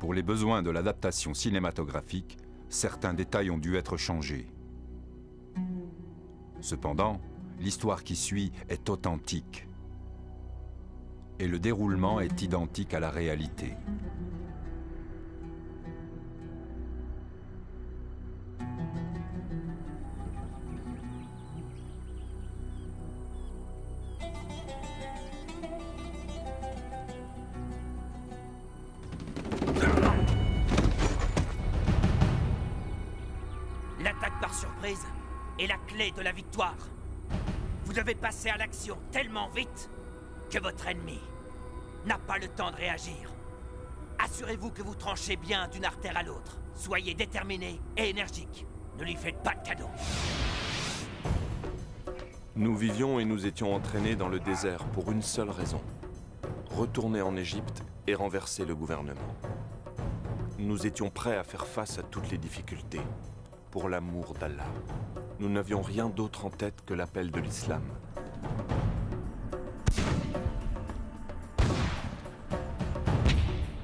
Pour les besoins de l'adaptation cinématographique, certains détails ont dû être changés. Cependant, l'histoire qui suit est authentique. Et le déroulement est identique à la réalité. L'attaque par surprise est la clé de la victoire. Vous devez passer à l'action tellement vite que votre ennemi n'a pas le temps de réagir. Assurez-vous que vous tranchez bien d'une artère à l'autre. Soyez déterminé et énergique. Ne lui faites pas de cadeaux. Nous vivions et nous étions entraînés dans le désert pour une seule raison. Retourner en Égypte et renverser le gouvernement. Nous étions prêts à faire face à toutes les difficultés. Pour l'amour d'Allah. Nous n'avions rien d'autre en tête que l'appel de l'islam.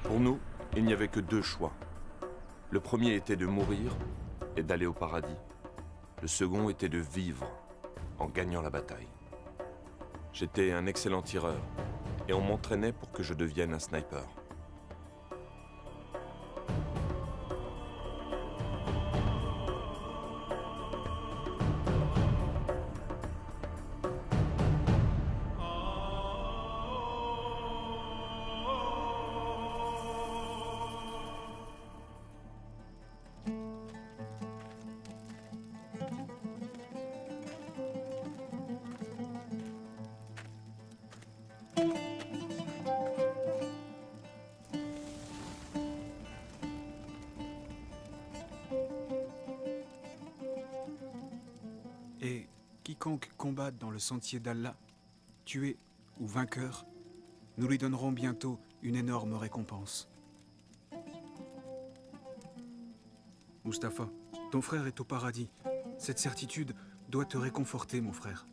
Pour nous, il n'y avait que deux choix. Le premier était de mourir et d'aller au paradis. Le second était de vivre en gagnant la bataille. J'étais un excellent tireur et on m'entraînait pour que je devienne un sniper. Et quiconque combatte dans le sentier d'Allah, tué ou vainqueur, nous lui donnerons bientôt une énorme récompense. Mustapha, ton frère est au paradis. Cette certitude doit te réconforter, mon frère.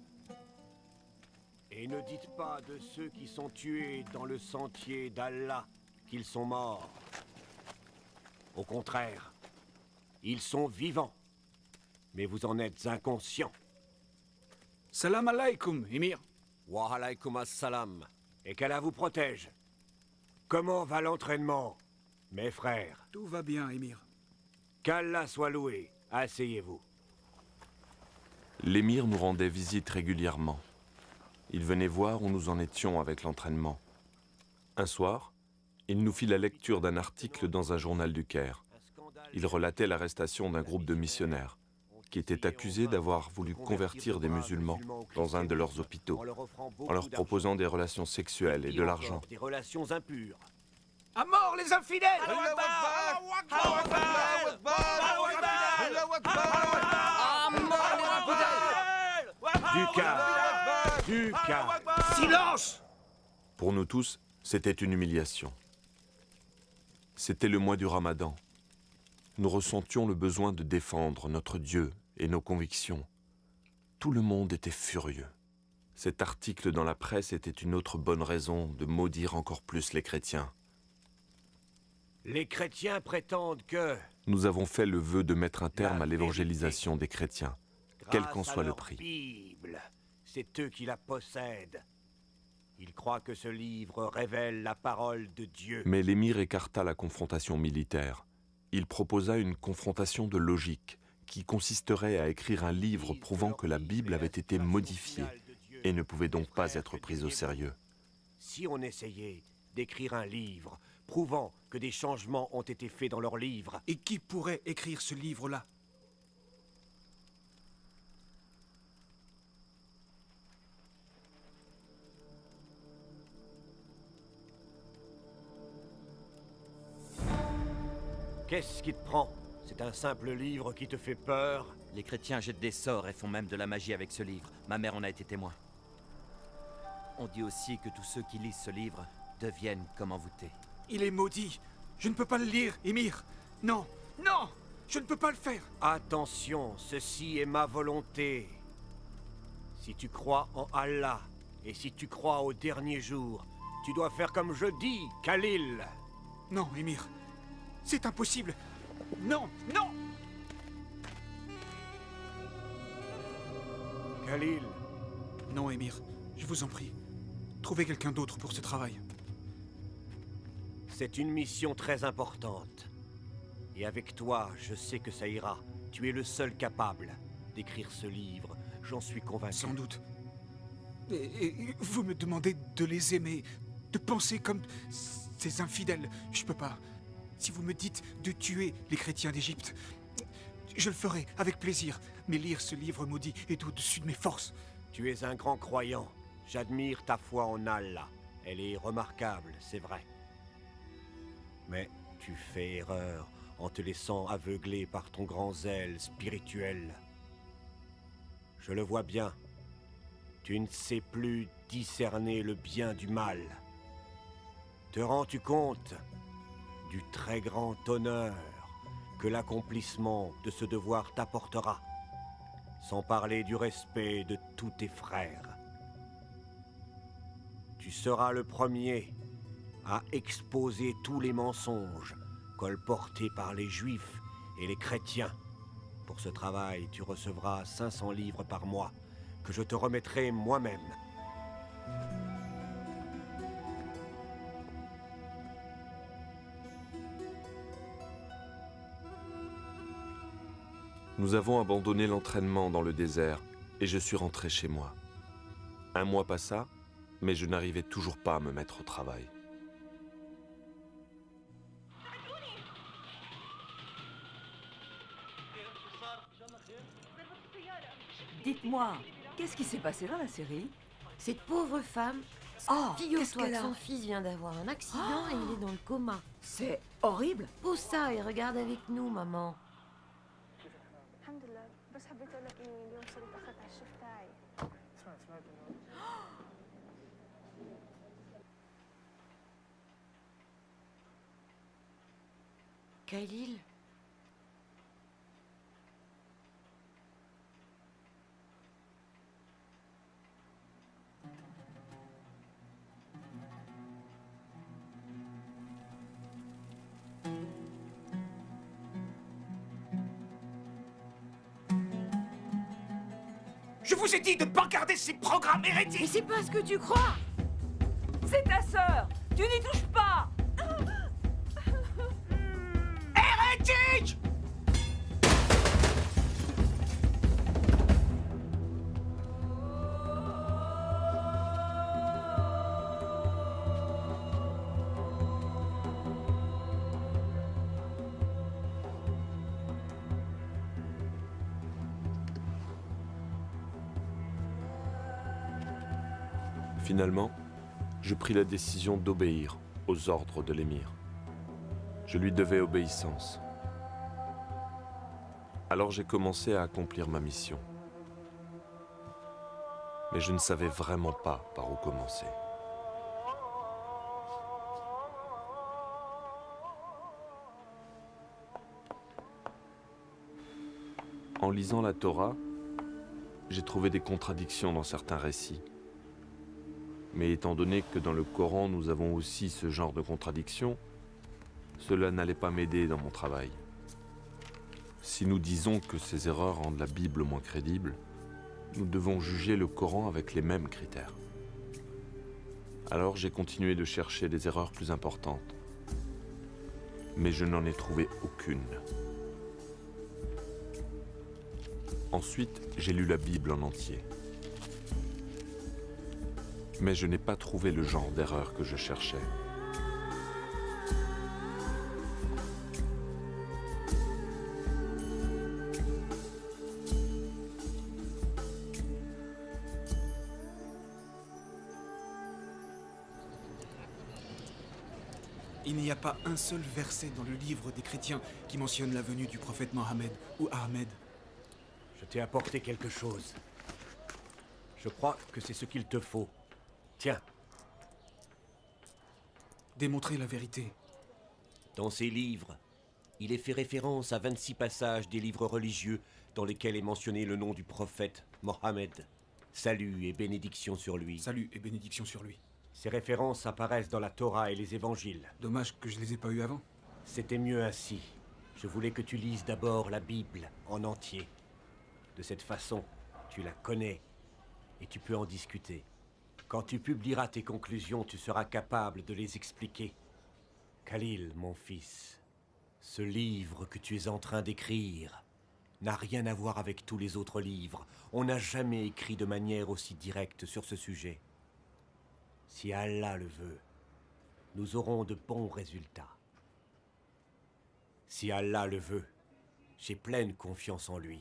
Et ne dites pas de ceux qui sont tués dans le sentier d'Allah qu'ils sont morts. Au contraire, ils sont vivants. Mais vous en êtes inconscient. Salam alaikum, Émir. Wa alaykum as-salam. Et qu'Allah vous protège. Comment va l'entraînement, mes frères? Tout va bien, Émir. Qu'Allah soit loué. Asseyez-vous. L'émir nous rendait visite régulièrement. Il venait voir où nous en étions avec l'entraînement. Un soir, il nous fit la lecture d'un article dans un journal du Caire. Il relatait l'arrestation d'un groupe de missionnaires qui étaient accusés d'avoir voulu convertir des musulmans dans un de leurs hôpitaux, en leur proposant des relations sexuelles et de l'argent. Des relations impures. À mort les infidèles! Du calme. Du calme. Silence! Pour nous tous, c'était une humiliation. C'était le mois du Ramadan. Nous ressentions le besoin de défendre notre Dieu et nos convictions. Tout le monde était furieux. Cet article dans la presse était une autre bonne raison de maudire encore plus les chrétiens. Les chrétiens prétendent que, Nous avons fait le vœu de mettre un terme à l'évangélisation des chrétiens, quel qu'en grâce à soit le leur prix. Bible, c'est eux qui la possèdent. Ils croient que ce livre révèle la parole de Dieu. Mais l'émir écarta la confrontation militaire. Il proposa une confrontation de logique, qui consisterait à écrire un livre prouvant que la Bible avait été modifiée et ne pouvait donc pas être prise au sérieux. Si on essayait d'écrire un livre prouvant que des changements ont été faits dans leur livre, Et qui pourrait écrire ce livre-là? qu'est-ce qui te prend? C'est un simple livre qui te fait peur? Les chrétiens jettent des sorts et font même de la magie avec ce livre. Ma mère en a été témoin. On dit aussi que tous ceux qui lisent ce livre deviennent comme envoûtés. Il est maudit. Je ne peux pas le lire, Émir. Non, non, je ne peux pas le faire. Attention, ceci est ma volonté. Si tu crois en Allah, et si tu crois au dernier jour, tu dois faire comme je dis, Khalil. Non, Émir. C'est impossible. Non, non. Khalil, Non, Émir, je vous en prie. Trouvez quelqu'un d'autre pour ce travail. c'est une mission très importante. Et avec toi, je sais que ça ira. Tu es le seul capable d'écrire ce livre, j'en suis convaincu. Sans doute. Et vous me demandez de les aimer, de penser comme ces infidèles. Je peux pas. Si vous me dites de tuer les chrétiens d'Égypte, je le ferai avec plaisir. Mais lire ce livre maudit est au-dessus de mes forces. Tu es un grand croyant. J'admire ta foi en Allah. Elle est remarquable, c'est vrai. Mais tu fais erreur en te laissant aveugler par ton grand zèle spirituel. Je le vois bien. Tu ne sais plus discerner le bien du mal. Te rends-tu compte du très grand honneur que l'accomplissement de ce devoir t'apportera, sans parler du respect de tous tes frères? Tu seras le premier à exposer tous les mensonges colportés par les Juifs et les chrétiens. Pour ce travail, tu recevras 500 livres par mois, que je te remettrai moi-même. Nous avons abandonné l'entraînement dans le désert et je suis rentré chez moi. Un mois passa, mais je n'arrivais toujours pas à me mettre au travail. Dites-moi, qu'est-ce qui s'est passé dans la série? Cette pauvre femme, Oh, qu'est-ce figure-toi qu'elle que a? son fils vient d'avoir un accident et il est dans le coma. C'est horrible. Pose ça et regarde avec nous, maman. الحمد لله بس حبيت اقول لك اني اليوم صرت اخذت على الشيف تاعي سمعت انه Khalil, Je vous ai dit de ne pas regarder ces programmes mais hérétiques. c'est pas ce que tu crois. C'est ta sœur. Tu n'y touches pas. Hérétiques! Finalement, je pris la décision d'obéir aux ordres de l'émir. Je lui devais obéissance. Alors j'ai commencé à accomplir ma mission. Mais je ne savais vraiment pas par où commencer. En lisant la Torah, j'ai trouvé des contradictions dans certains récits. Mais étant donné que dans le Coran nous avons aussi ce genre de contradictions, cela n'allait pas m'aider dans mon travail. Si nous disons que ces erreurs rendent la Bible moins crédible, nous devons juger le Coran avec les mêmes critères. Alors j'ai continué de chercher des erreurs plus importantes. Mais je n'en ai trouvé aucune. Ensuite, j'ai lu la Bible en entier. Mais je n'ai pas trouvé le genre d'erreur que je cherchais. Il n'y a pas un seul verset dans le livre des chrétiens qui mentionne la venue du prophète Mohammed ou Ahmed. Je t'ai apporté quelque chose. Je crois que c'est ce qu'il te faut. Tiens, Démontrez la vérité. dans ces livres, il est fait référence à 26 passages des livres religieux dans lesquels est mentionné le nom du prophète Mohammed. Salut et bénédiction sur lui. Salut et bénédiction sur lui. Ces références apparaissent dans la Torah et les évangiles. Dommage que je les ai pas eus avant. C'était mieux ainsi. Je voulais que tu lises d'abord la Bible en entier. De cette façon, tu la connais et tu peux en discuter. Quand tu publieras tes conclusions, tu seras capable de les expliquer. Khalil, mon fils, ce livre que tu es en train d'écrire n'a rien à voir avec tous les autres livres. On n'a jamais écrit de manière aussi directe sur ce sujet. Si Allah le veut, nous aurons de bons résultats. Si Allah le veut, j'ai pleine confiance en lui.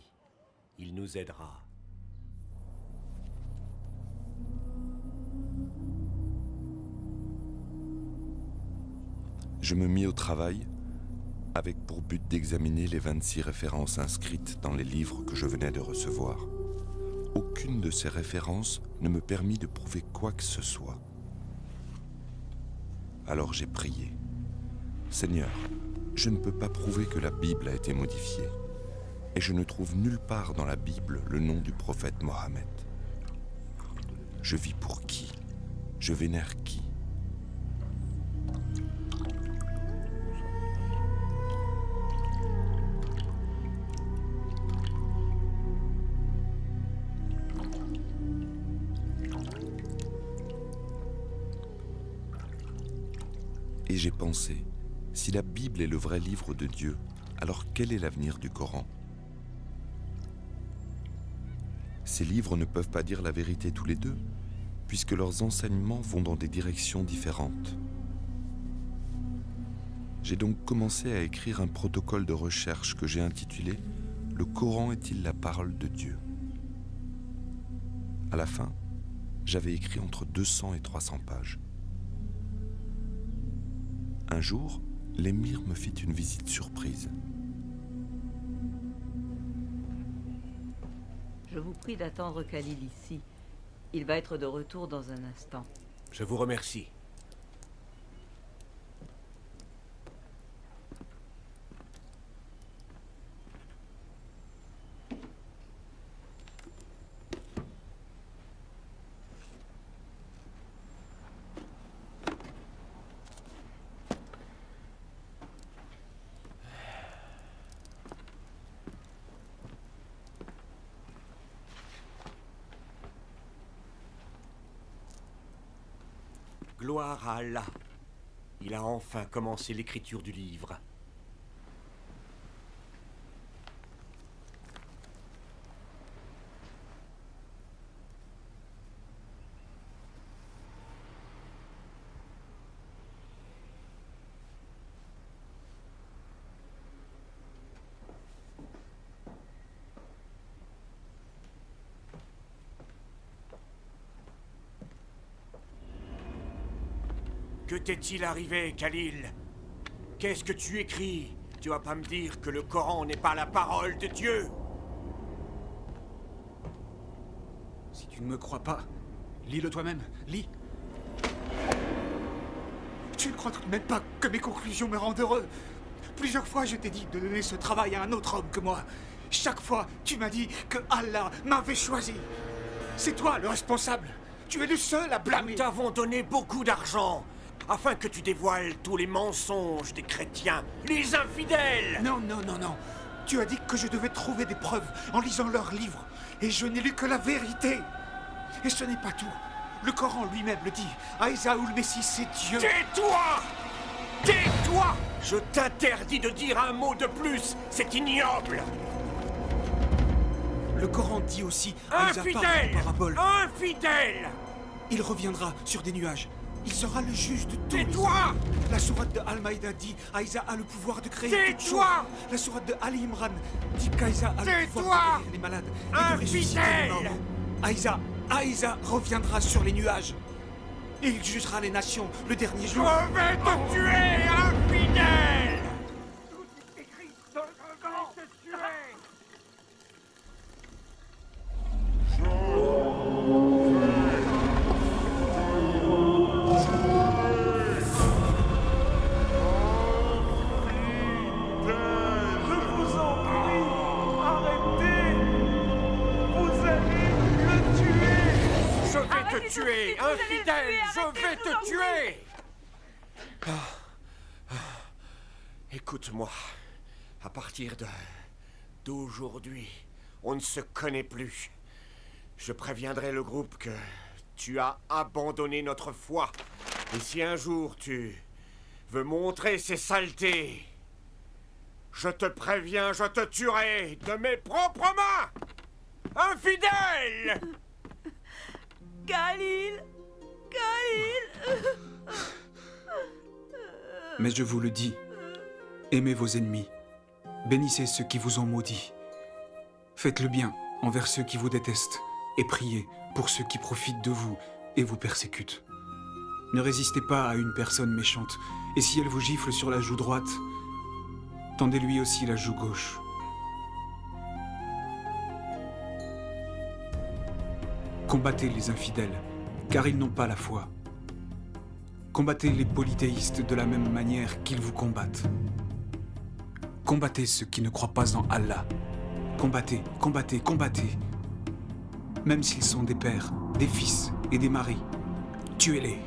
Il nous aidera. Je me mis au travail avec pour but d'examiner les 26 références inscrites dans les livres que je venais de recevoir. Aucune de ces références ne me permit de prouver quoi que ce soit. Alors j'ai prié. Seigneur, je ne peux pas prouver que la Bible a été modifiée. Et je ne trouve nulle part dans la Bible le nom du prophète Mohammed. Je vis pour qui? Je vénère qui? Et j'ai pensé, si la Bible est le vrai livre de Dieu, alors quel est l'avenir du Coran? Ces livres ne peuvent pas dire la vérité tous les deux, puisque leurs enseignements vont dans des directions différentes. J'ai donc commencé à écrire un protocole de recherche que j'ai intitulé « Le Coran est-il la parole de Dieu ?» À la fin, j'avais écrit entre 200 et 300 pages. Un jour, l'émir me fit une visite surprise. Je vous prie d'attendre Khalil ici. Il va être de retour dans un instant. Je vous remercie. Gloire à Allah. Il a enfin commencé l'écriture du livre. Que t'est-il arrivé, Khalil? Qu'est-ce que tu écris? Tu vas pas me dire que le Coran n'est pas la parole de Dieu? Si tu ne me crois pas, lis-le toi-même, lis. Tu ne crois tout de même pas que mes conclusions me rendent heureux? Plusieurs fois, je t'ai dit de donner ce travail à un autre homme que moi. Chaque fois, tu m'as dit que Allah m'avait choisi. C'est toi le responsable. Tu es le seul à blâmer. Nous t'avons donné beaucoup d'argent afin que tu dévoiles tous les mensonges des chrétiens, les infidèles. Non, non, non, non. Tu as dit que je devais trouver des preuves en lisant leurs livres. Et je n'ai lu que la vérité. Et ce n'est pas tout. Le Coran lui-même le dit. Aïssa ou le Messie, c'est Dieu. Tais-toi! Tais-toi! Je t'interdis de dire un mot de plus. C'est ignoble. Le Coran dit aussi Aïssa parle Infidèle! en parabole. Infidèle! Il reviendra sur des nuages. Il sera le juge de tous les Tais-toi! hommes. La sourate de Al-Maïda dit Aïssa a le pouvoir de créer toutes choses. Tais-toi! La sourate de Ali Imran dit qu'Aïssa a le Tais-toi! pouvoir de guérir les malades et de ressusciter les Infidèle! morts. Aïssa reviendra sur les nuages. Et il jugera les nations le dernier jour. Je vais te tuer, infidèle! Tout est écrit dans le Coran. Je vais te tuer! Tuer, infidèle, je vais te tuer! Écoute-moi. À partir d'aujourd'hui, on ne se connaît plus. Je préviendrai le groupe que tu as abandonné notre foi. Et si un jour tu veux montrer ces saletés, je te préviens, je te tuerai de mes propres mains! Infidèle! Khalil! Khalil! Mais je vous le dis, aimez vos ennemis, bénissez ceux qui vous ont maudits, faites le bien envers ceux qui vous détestent, et priez pour ceux qui profitent de vous et vous persécutent. Ne résistez pas à une personne méchante, et si elle vous gifle sur la joue droite, tendez-lui aussi la joue gauche. Combattez les infidèles, car ils n'ont pas la foi. Combattez les polythéistes de la même manière qu'ils vous combattent. Combattez ceux qui ne croient pas en Allah. Combattez, combattez, combattez. Même s'ils sont des pères, des fils et des maris, tuez-les.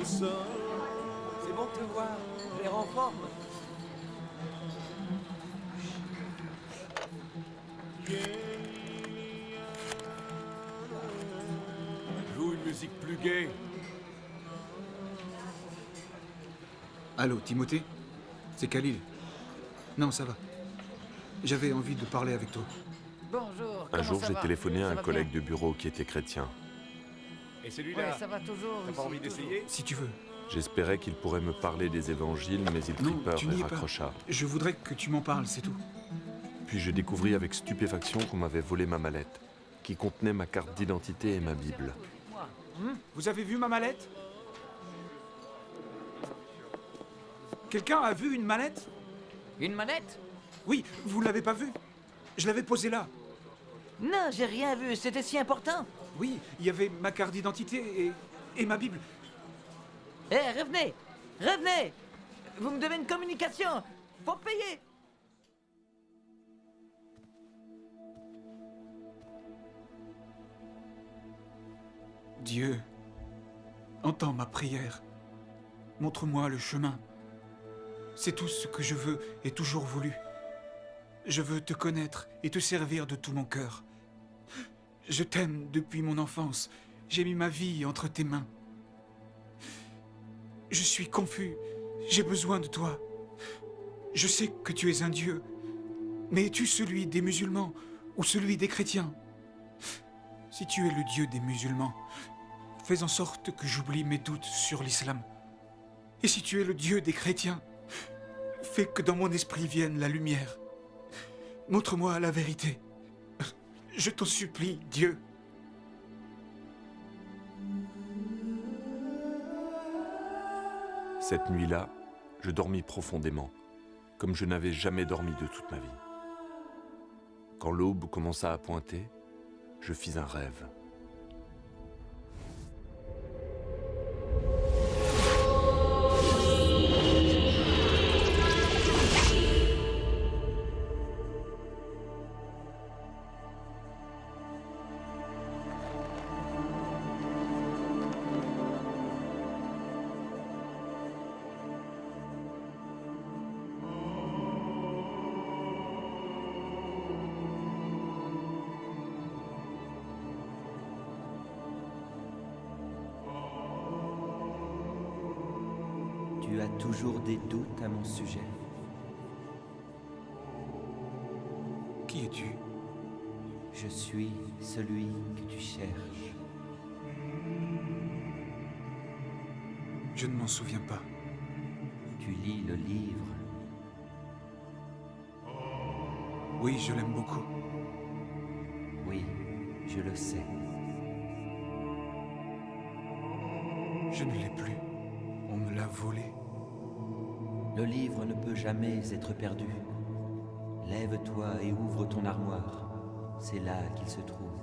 C'est bon de te voir. Je les rends en forme. Joue une musique plus gaie. Allô, Timothée? C'est Khalil. Non, ça va. J'avais envie de parler avec toi. Bonjour. Un jour, j'ai téléphoné à un collègue de bureau qui était chrétien. Et celui-là, ça va toujours. t'as pas envie d'essayer? Si tu veux. J'espérais qu'il pourrait me parler des évangiles, mais il prit Non, peur tu et n'y es pas. raccrocha. Je voudrais que tu m'en parles, c'est tout. Puis je découvris avec stupéfaction qu'on m'avait volé ma mallette, qui contenait ma carte d'identité et ma Bible. Vous avez vu ma mallette? Quelqu'un a vu une mallette? Une manette? Oui, vous l'avez pas vue. Je l'avais posée là. Non, j'ai rien vu. C'était si important. Oui, il y avait ma carte d'identité et ma Bible. Eh, revenez! Revenez! Vous me devez une communication! Faut payer! Dieu, entends ma prière. Montre-moi le chemin. C'est tout ce que je veux et toujours voulu. Je veux te connaître et te servir de tout mon cœur. Je t'aime depuis mon enfance. J'ai mis ma vie entre tes mains. Je suis confus. J'ai besoin de toi. Je sais que tu es un Dieu. Mais es-tu celui des musulmans ou celui des chrétiens? Si tu es le Dieu des musulmans, fais en sorte que j'oublie mes doutes sur l'islam. Et si tu es le Dieu des chrétiens, fais que dans mon esprit vienne la lumière. Montre-moi la vérité. Je t'en supplie, Dieu. Cette nuit-là, je dormis profondément, comme je n'avais jamais dormi de toute ma vie. Quand l'aube commença à pointer, je fis un rêve. Tu as toujours des doutes à mon sujet. Qui es-tu? Je suis celui que tu cherches. Je ne m'en souviens pas. Tu lis le livre. Oui, je l'aime beaucoup. Oui, je le sais. Je ne l'ai plus. On me l'a volé. Le livre ne peut jamais être perdu. Lève-toi et ouvre ton armoire. C'est là qu'il se trouve.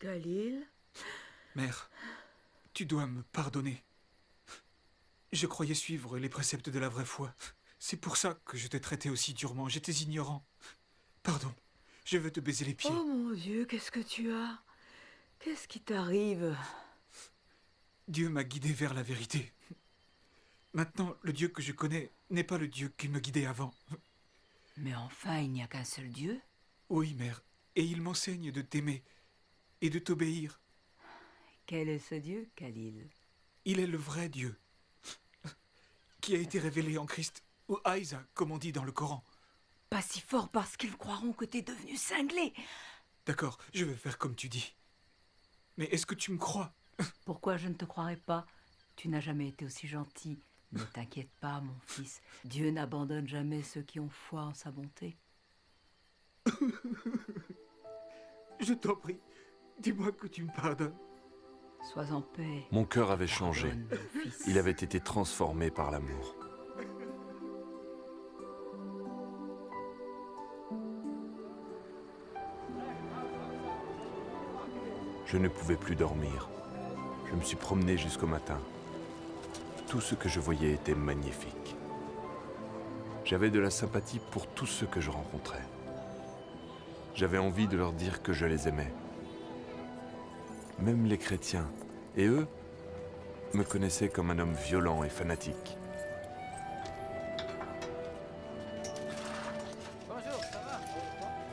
Khalil? Mère, tu dois me pardonner. Je croyais suivre les préceptes de la vraie foi. C'est pour ça que je t'ai traité aussi durement. J'étais ignorant. Pardon, je veux te baiser les pieds. Oh mon Dieu, qu'est-ce que tu as? Qu'est-ce qui t'arrive? Dieu m'a guidé vers la vérité. Maintenant, le Dieu que je connais n'est pas le Dieu qui me guidait avant. Mais enfin, il n'y a qu'un seul Dieu. Oui, mère, et il m'enseigne de t'aimer et de t'obéir. Quel est ce Dieu, Khalil? Il est le vrai Dieu, qui a été révélé en Christ, ou Aïsa, comme on dit dans le Coran. Pas si fort parce qu'ils croiront que t'es devenu cinglé. D'accord, je vais faire comme tu dis. Mais est-ce que tu me crois? Pourquoi je ne te croirais pas? Tu n'as jamais été aussi gentil. Ne t'inquiète pas, mon fils. Dieu n'abandonne jamais ceux qui ont foi en sa bonté. Je t'en prie, dis-moi que tu me pardonnes. Sois en paix. Mon cœur avait changé. Pardonne, mon fils. Il avait été transformé par l'amour. Je ne pouvais plus dormir. Je me suis promené jusqu'au matin. Tout ce que je voyais était magnifique. J'avais de la sympathie pour tous ceux que je rencontrais. J'avais envie de leur dire que je les aimais. Même les chrétiens, et eux, me connaissaient comme un homme violent et fanatique.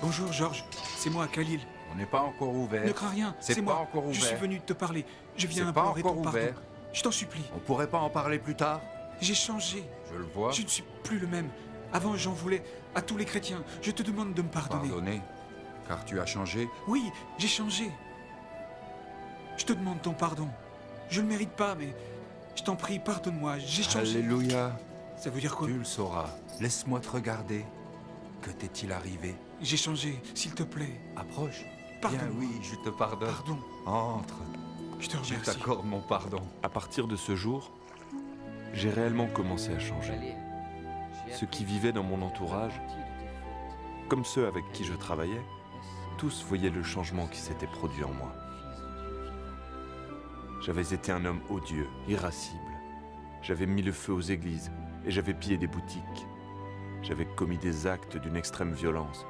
Bonjour, Georges. C'est moi, Khalil. On n'est pas encore ouvert. Ne crains rien, C'est c'est pas moi. encore Je suis ouvert. venu te parler. Je viens C'est pas implorer encore ton pardon. ouvert. Je t'en supplie. On pourrait pas en parler plus tard? J'ai changé. Je le vois. Je ne suis plus le même. Avant, j'en voulais à tous les chrétiens. Je te demande de me pardonner. Pardonner, car tu as changé. Oui, j'ai changé. Je te demande ton pardon. Je ne le mérite pas, mais je t'en prie, pardonne-moi. J'ai changé. Alléluia. Ça veut dire quoi? Tu le sauras. Laisse-moi te regarder. Que t'est-il arrivé? J'ai changé, s'il te plaît. Approche. Pardon. Bien oui, je te pardonne. Pardon. Entre. Je te Je remercie. t'accorde mon pardon. À partir de ce jour, j'ai réellement commencé à changer. Ceux qui vivaient dans mon entourage, comme ceux avec qui je travaillais, tous voyaient le changement qui s'était produit en moi. J'avais été un homme odieux, irascible. J'avais mis le feu aux églises et j'avais pillé des boutiques. J'avais commis des actes d'une extrême violence.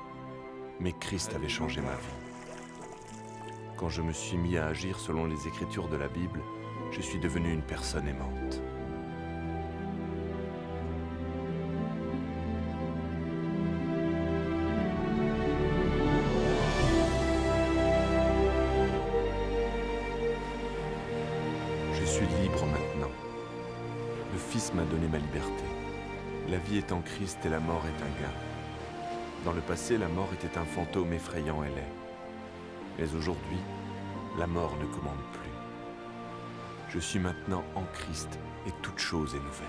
Mais Christ avait changé ma vie. Quand je me suis mis à agir selon les Écritures de la Bible, je suis devenu une personne aimante. Je suis libre maintenant. Le Fils m'a donné ma liberté. La vie est en Christ et la mort est un gain. Dans le passé, la mort était un fantôme effrayant et laid. Mais aujourd'hui, la mort ne commande plus. Je suis maintenant en Christ et toute chose est nouvelle.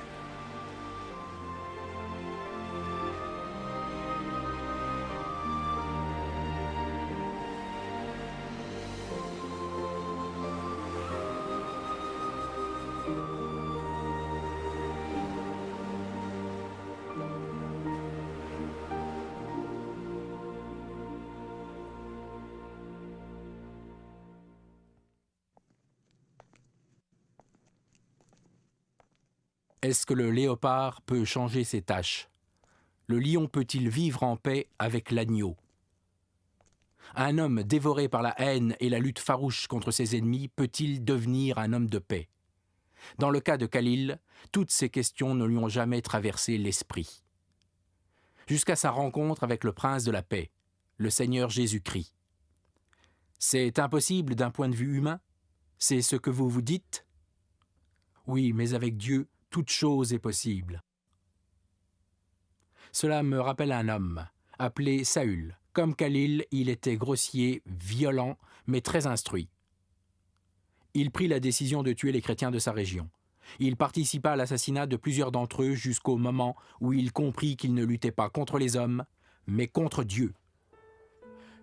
Est-ce que le léopard peut changer ses taches? Le lion peut-il vivre en paix avec l'agneau? Un homme dévoré par la haine et la lutte farouche contre ses ennemis peut-il devenir un homme de paix? Dans le cas de Khalil, toutes ces questions ne lui ont jamais traversé l'esprit. Jusqu'à sa rencontre avec le prince de la paix, le Seigneur Jésus-Christ. C'est impossible d'un point de vue humain? C'est ce que vous vous dites? Oui, mais avec Dieu, toute chose est possible. Cela me rappelle un homme, appelé Saül. Comme Khalil, il était grossier, violent, mais très instruit. Il prit la décision de tuer les chrétiens de sa région. Il participa à l'assassinat de plusieurs d'entre eux jusqu'au moment où il comprit qu'il ne luttait pas contre les hommes, mais contre Dieu.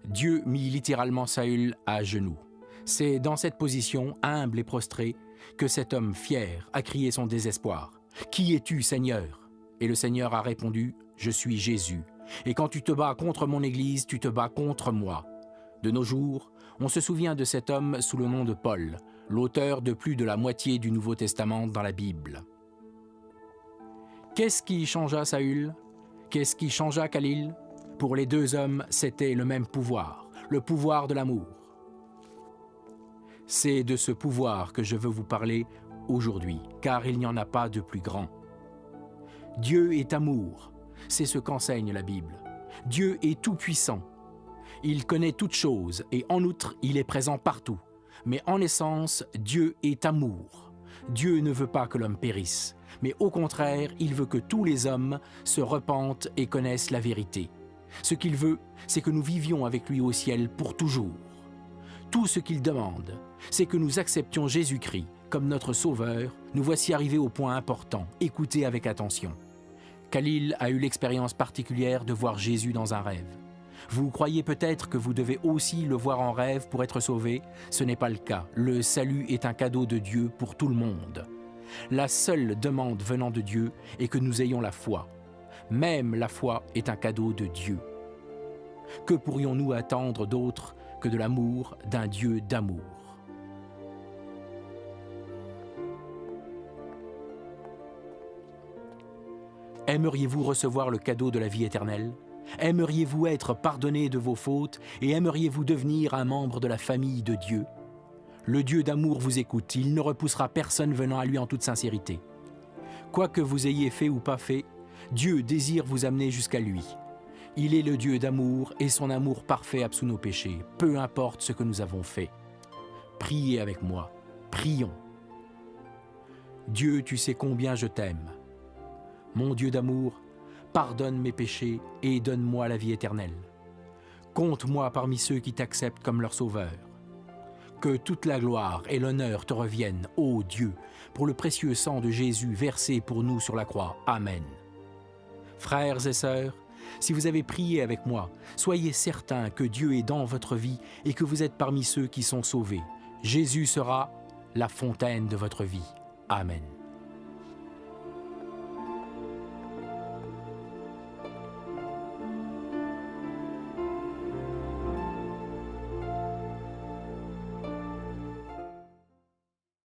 Dieu mit littéralement Saül à genoux. C'est dans cette position, humble et prostré, que cet homme fier a crié son désespoir. « Qui es-tu, Seigneur ?» Et le Seigneur a répondu « Je suis Jésus. Et quand tu te bats contre mon Église, tu te bats contre moi. » De nos jours, On se souvient de cet homme sous le nom de Paul, l'auteur de plus de la moitié du Nouveau Testament dans la Bible. Qu'est-ce qui changea Saül? Qu'est-ce qui changea Khalil? Pour les deux hommes, c'était le même pouvoir, le pouvoir de l'amour. C'est de ce pouvoir que je veux vous parler aujourd'hui, car il n'y en a pas de plus grand. Dieu est amour, c'est ce qu'enseigne la Bible. Dieu est tout-puissant. Il connaît toutes choses et en outre, il est présent partout. Mais en essence, Dieu est amour. Dieu ne veut pas que l'homme périsse, mais au contraire, il veut que tous les hommes se repentent et connaissent la vérité. Ce qu'il veut, c'est que nous vivions avec lui au ciel pour toujours. Tout ce qu'il demande, c'est que nous acceptions Jésus-Christ comme notre Sauveur. Nous voici arrivés au point important. Écoutez avec attention. Khalil a eu l'expérience particulière de voir Jésus dans un rêve. Vous croyez peut-être que vous devez aussi le voir en rêve pour être sauvé? Ce n'est pas le cas. Le salut est un cadeau de Dieu pour tout le monde. La seule demande venant de Dieu est que nous ayons la foi. Même la foi est un cadeau de Dieu. Que pourrions-nous attendre d'autre que de l'amour d'un Dieu d'amour? Aimeriez-vous recevoir le cadeau de la vie éternelle? Aimeriez-vous être pardonné de vos fautes et aimeriez-vous devenir un membre de la famille de Dieu? Le Dieu d'amour vous écoute, il ne repoussera personne venant à lui en toute sincérité. Quoi que vous ayez fait ou pas fait, Dieu désire vous amener jusqu'à lui. Il est le Dieu d'amour et son amour parfait absout nos péchés, peu importe ce que nous avons fait. Priez avec moi, prions. Dieu, tu sais combien je t'aime. Mon Dieu d'amour, pardonne mes péchés et donne-moi la vie éternelle. Compte-moi parmi ceux qui t'acceptent comme leur sauveur. Que toute la gloire et l'honneur te reviennent, ô Dieu, pour le précieux sang de Jésus versé pour nous sur la croix. Amen. Frères et sœurs, si vous avez prié avec moi, soyez certains que Dieu est dans votre vie et que vous êtes parmi ceux qui sont sauvés. Jésus sera la fontaine de votre vie. Amen.